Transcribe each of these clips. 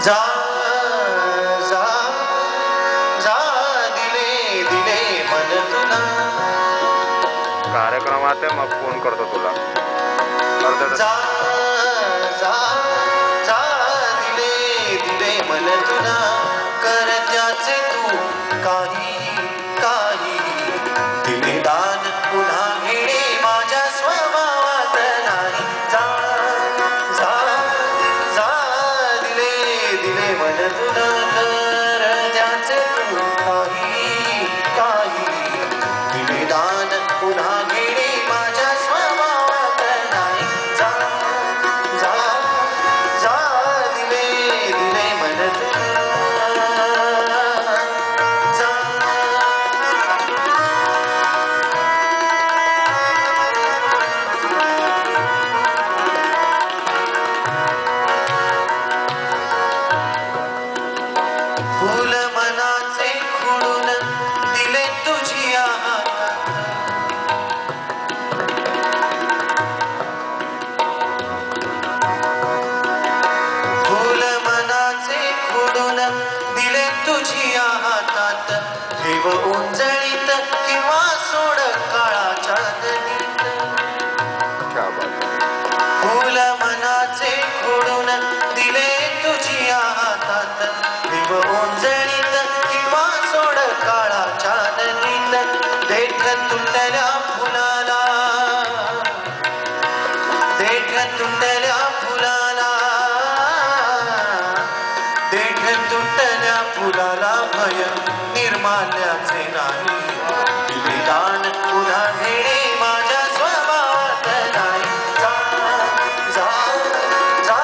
जा जा जा दिले दिले मन तुला कार्यक्रमात आहे, मग फोन करतो तुला. जा जा जा दिले दिले मन तुला कर त्याचे तू काही काही दिले दान पुन्हा घेणे माझ्या स्वभावात नाही. जा जा जा दिले दिले मन तुला कर त्याचे तू काही काही दिले दान पुन्हा घेणे माझ्या स्वभावात नाही. जा जा जा दिले दिले मन तुला जा. फुल मनाचे खुडून दिले तुझ्या हातात फुल मनाचे खुडून दिले तुझ्या हातात ठेव उंजळीत किंवा सोड काळाच्या नदीत. क्या बात आहे. फुल मनाचे खोडून दिले तुझ्या हातात ठेव उंजळीत किंवा सोड काळाच्या नदीत. देठ तुटल्या फुलाला देठ तुटल्या फुलाला देठ तुटल्या फुलाला भय निर्माल्याचे नाही. दिले दान पुन्हा घेणे माझ्या स्वभावात नाही. जा जा जा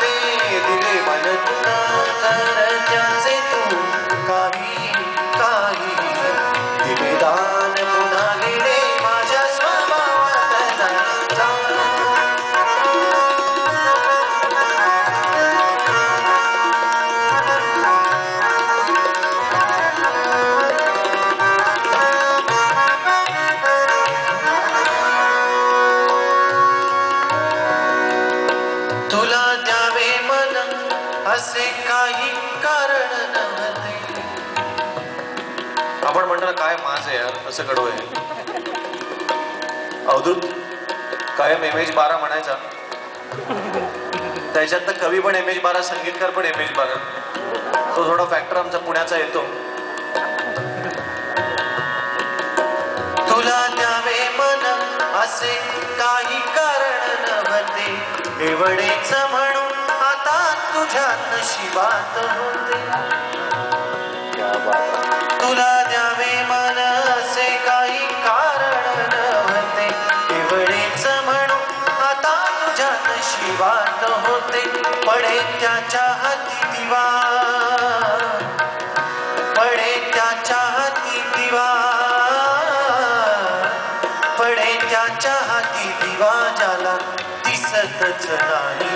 दिले दिले मन तुला कर त्याचे तू काही काही दिले दान पुन्हा घेणे माझ्या स्वभावात नाही. जा तुला द्यावे मन असे काही कारण नव्हते. आपण म्हणतो ना काय माझ आहे यार असं कडवं आहे. अवधूत कायम MH12 म्हणायचा, त्याच्यात कवी पण MH12 संगीतकार पण MH12. तो थोडा फॅक्टर आमचा पुण्याचा येतो. तुला द्यावे मन असे काही कारण नव्हते एवढेच म्हणून आता तुझ्या नशिबात होते. क्या बात आहे. तुला द्यावे मन असे काही कारण नव्हते एवढेच म्हणून आता तुझ्या नशिबात होते. पडे त्याच्या हाती दिवा पडे त्याच्या हाती दिवा पडे त्याच्या हाती दिवा ज्याला दिसतच नाही.